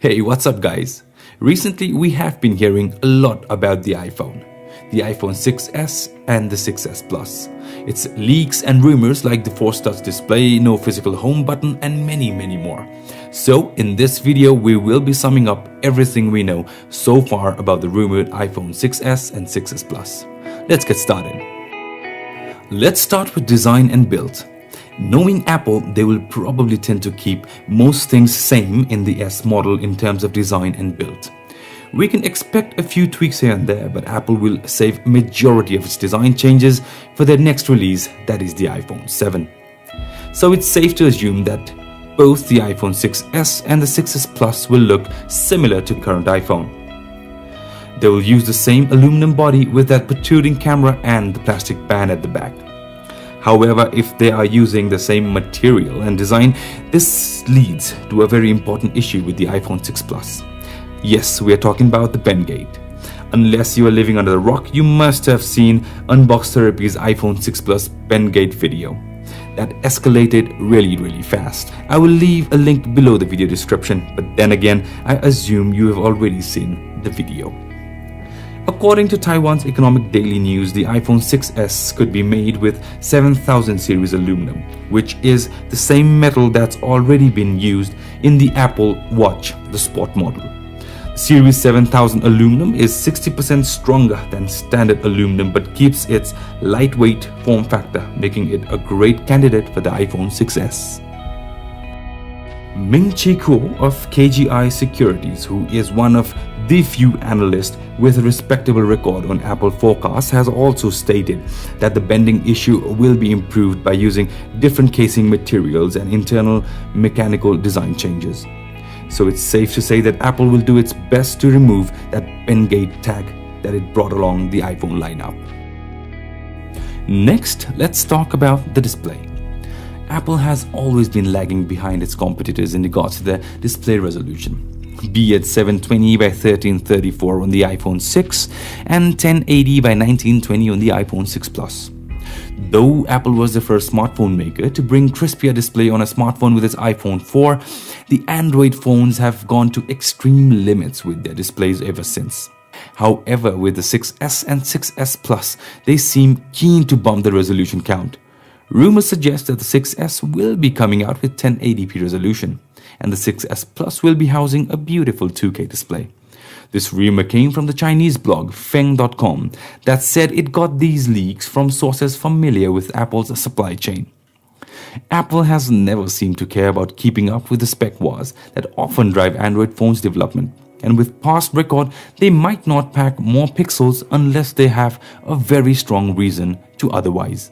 Hey, what's up guys? Recently we have been hearing a lot about the iPhone 6s and the 6s Plus. It's leaks and rumors like the Force Touch display, no physical home button and many more. So in this video we will be summing up everything we know so far about the rumored iPhone 6s and 6s Plus. Let's get started. Let's start with design and build. Knowing Apple, they will probably tend to keep most things same in the S model in terms of design and build. We can expect a few tweaks here and there, but Apple will save majority of its design changes for their next release, that is the iPhone 7. So it's safe to assume that both the iPhone 6s and the 6s Plus will look similar to current iPhone. They will use the same aluminum body with that protruding camera and the plastic band at the back. However, if they are using the same material and design, this leads to a very important issue with the iPhone 6 Plus. Yes, we are talking about the bend gate. Unless you are living under a rock, you must have seen Unbox Therapy's iPhone 6 Plus bend gate video. That escalated really fast. I will leave a link below the video description, but then again, I assume you have already seen the video. According to Taiwan's Economic Daily News, the iPhone 6s could be made with 7000 series aluminum, which is the same metal that's already been used in the Apple Watch, the Sport model. Series 7000 aluminum is 60% stronger than standard aluminum but keeps its lightweight form factor, making it a great candidate for the iPhone 6s. Ming-Chi Kuo of KGI Securities, who is one of the few analysts with a respectable record on Apple forecasts, has also stated that the bending issue will be improved by using different casing materials and internal mechanical design changes. So it's safe to say that Apple will do its best to remove that bend gate tag that it brought along the iPhone lineup. Next, let's talk about the display. Apple has always been lagging behind its competitors in regards to their display resolution, be it 720 by 1334 on the iPhone 6 and 1080 by 1920 on the iPhone 6 Plus. Though Apple was the first smartphone maker to bring crispier display on a smartphone with its iPhone 4, the Android phones have gone to extreme limits with their displays ever since. However, with the 6s and 6s Plus, they seem keen to bump the resolution count. Rumors suggest that the 6s will be coming out with 1080p resolution, and the 6s Plus will be housing a beautiful 2K display. This rumor came from the Chinese blog Feng.com that said it got these leaks from sources familiar with Apple's supply chain. Apple has never seemed to care about keeping up with the spec wars that often drive Android phones development, and with past record, they might not pack more pixels unless they have a very strong reason to otherwise.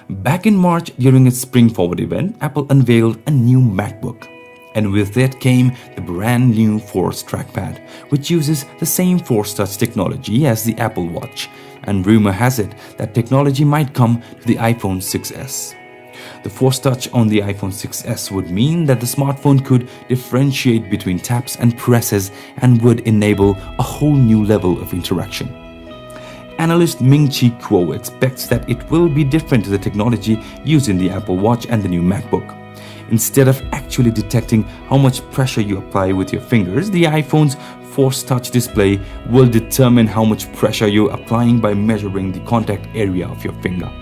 Back in March, during its Spring Forward event, Apple unveiled a new MacBook. And with it came the brand new Force trackpad, which uses the same Force Touch technology as the Apple Watch. And rumor has it that technology might come to the iPhone 6s. The Force Touch on the iPhone 6s would mean that the smartphone could differentiate between taps and presses and would enable a whole new level of interaction. Analyst Ming-Chi Kuo expects that it will be different to the technology used in the Apple Watch and the new MacBook. Instead of actually detecting how much pressure you apply with your fingers, the iPhone's Force Touch display will determine how much pressure you're applying by measuring the contact area of your finger.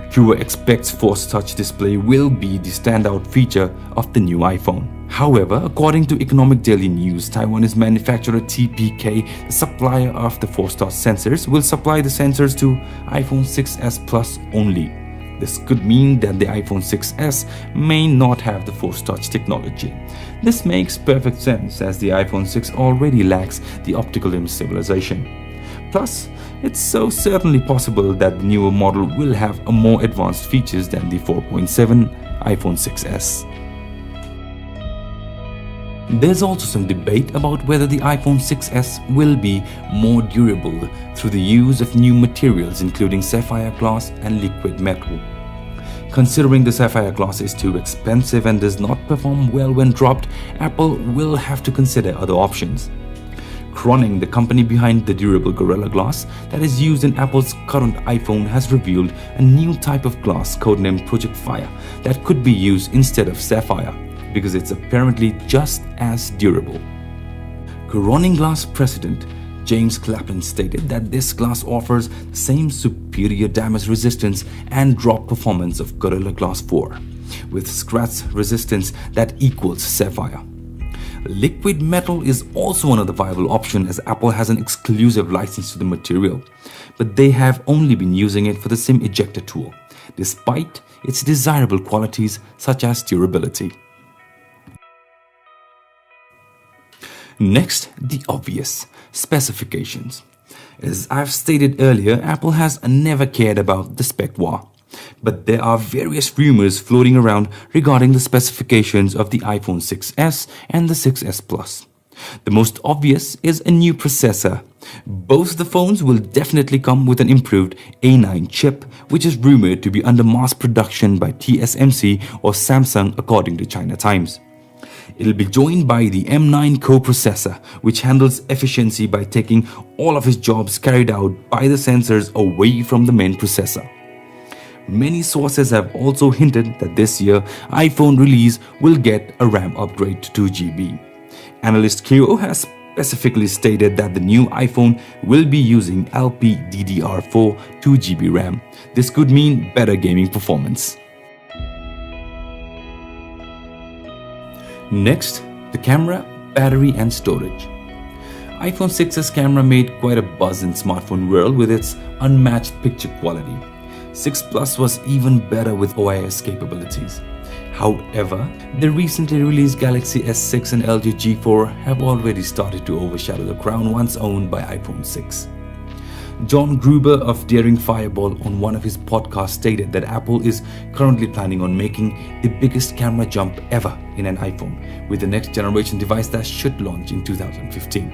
Kuo expects Force Touch display will be the standout feature of the new iPhone. However, according to Economic Daily News, Taiwanese manufacturer TPK, the supplier of the Force Touch sensors, will supply the sensors to iPhone 6s Plus only. This could mean that the iPhone 6s may not have the Force Touch technology. This makes perfect sense as the iPhone 6 already lacks the optical image stabilization. Plus, it's so certainly possible that the newer model will have a more advanced features than the 4.7 iPhone 6s. There's also some debate about whether the iPhone 6s will be more durable through the use of new materials including sapphire glass and liquid metal. Considering the sapphire glass is too expensive and does not perform well when dropped, Apple will have to consider other options. Corning, the company behind the durable Gorilla Glass that is used in Apple's current iPhone, has revealed a new type of glass codenamed Project Fire that could be used instead of sapphire. because it's apparently just as durable. Corning Glass president James Clapton stated that this glass offers the same superior damage resistance and drop performance of Gorilla Glass 4, with scratch resistance that equals sapphire. Liquid metal is also another viable option, as Apple has an exclusive license to the material, but they have only been using it for the SIM ejector tool, despite its desirable qualities such as durability. Next, the obvious: specifications. As I've stated earlier, Apple has never cared about the spec war, but there are various rumors floating around regarding the specifications of the iPhone 6s and the 6s Plus. The most obvious is a new processor. Both the phones will definitely come with an improved A9 chip, which is rumored to be under mass production by TSMC or Samsung according to China Times. It'll be joined by the M9 coprocessor, which handles efficiency by taking all of its jobs carried out by the sensors away from the main processor. Many sources have also hinted that this year iPhone release will get a RAM upgrade to 2GB. Analyst Kyo has specifically stated that the new iPhone will be using LPDDR4 2GB RAM. This could mean better gaming performance. Next, the camera, battery and storage. iPhone 6s camera made quite a buzz in smartphone world with its unmatched picture quality. 6 Plus was even better with OIS capabilities. However, the recently released Galaxy S6 and LG G4 have already started to overshadow the crown once owned by iPhone 6. John Gruber of Daring Fireball on one of his podcasts stated that Apple is currently planning on making the biggest camera jump ever in an iPhone, with the next generation device that should launch in 2015.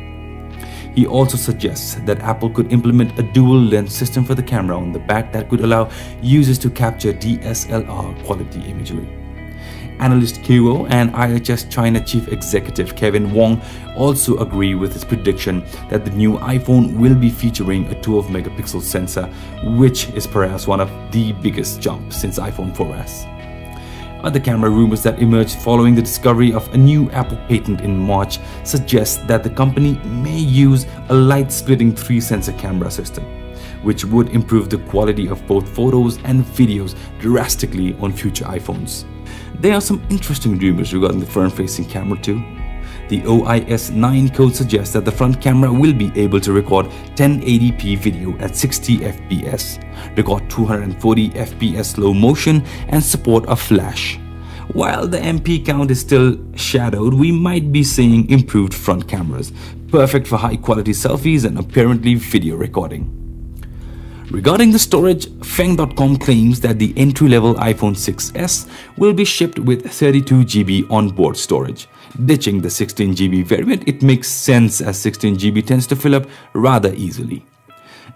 He also suggests that Apple could implement a dual lens system for the camera on the back that could allow users to capture DSLR quality imagery. Analyst Kyo and IHS China Chief Executive Kevin Wong also agree with his prediction that the new iPhone will be featuring a 12-megapixel sensor, which is perhaps one of the biggest jumps since iPhone 4S. Other camera rumors that emerged following the discovery of a new Apple patent in March suggest that the company may use a light-splitting 3-sensor camera system, which would improve the quality of both photos and videos drastically on future iPhones. There are some interesting rumors regarding the front-facing camera too. The OIS 9 code suggests that the front camera will be able to record 1080p video at 60 fps, record 240 fps slow motion, and support a flash. While the MP count is still shadowed, we might be seeing improved front cameras, perfect for high-quality selfies and apparently video recording. Regarding the storage, Feng.com claims that the entry-level iPhone 6s will be shipped with 32GB onboard storage. Ditching the 16GB variant, it makes sense as 16GB tends to fill up rather easily.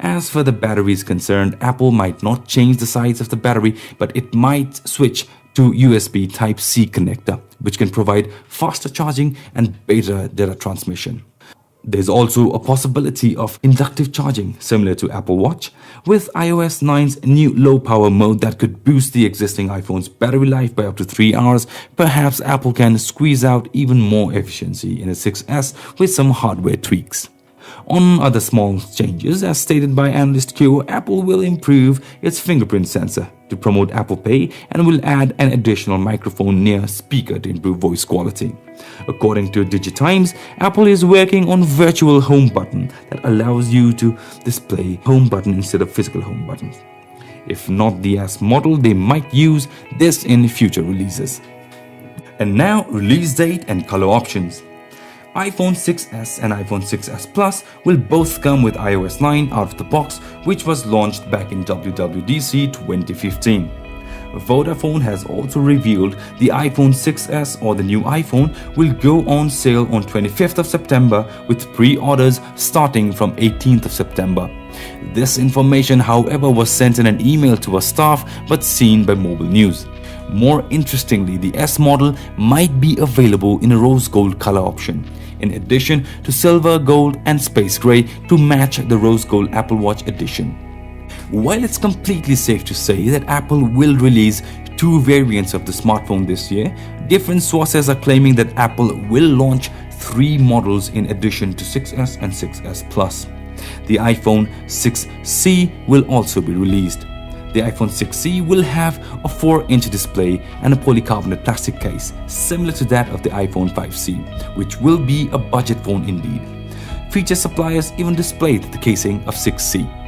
As for the battery is concerned, Apple might not change the size of the battery, but it might switch to USB Type-C connector, which can provide faster charging and better data transmission. There's also a possibility of inductive charging, similar to Apple Watch, with iOS 9's new low-power mode that could boost the existing iPhone's battery life by up to 3 hours. Perhaps Apple can squeeze out even more efficiency in a 6S with some hardware tweaks. On other small changes, as stated by analyst Q, Apple will improve its fingerprint sensor to promote Apple Pay and will add an additional microphone near speaker to improve voice quality. According to DigiTimes, Apple is working on virtual home button that allows you to display home button instead of physical home buttons. If not the S model, they might use this in future releases. And now, release date and color options. iPhone 6s and iPhone 6s Plus will both come with iOS 9 out of the box, which was launched back in WWDC 2015. Vodafone has also revealed the iPhone 6s or the new iPhone will go on sale on 25th of September with pre-orders starting from 18th of September. This information, however, was sent in an email to our staff but seen by Mobile News. More interestingly, the S model might be available in a rose gold color option, in addition to silver, gold and space gray to match the rose gold Apple Watch edition. While it's completely safe to say that Apple will release two variants of the smartphone this year, different sources are claiming that Apple will launch 3 models in addition to 6S and 6S Plus. The iPhone 6C will also be released. The iPhone 6C will have a 4-inch display and a polycarbonate plastic case, similar to that of the iPhone 5C, which will be a budget phone indeed. Feature suppliers even displayed the casing of 6C.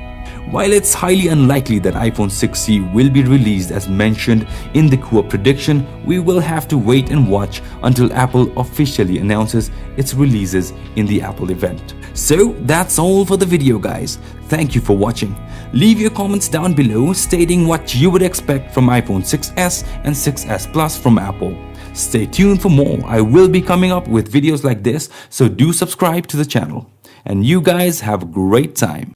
While it's highly unlikely that iPhone 6C will be released as mentioned in the Core prediction, we will have to wait and watch until Apple officially announces its releases in the Apple event. So that's all for the video, guys. Thank you for watching. Leave your comments down below stating what you would expect from iPhone 6S and 6S Plus from Apple. Stay tuned for more. I will be coming up with videos like this, so do subscribe to the channel. And you guys have a great time.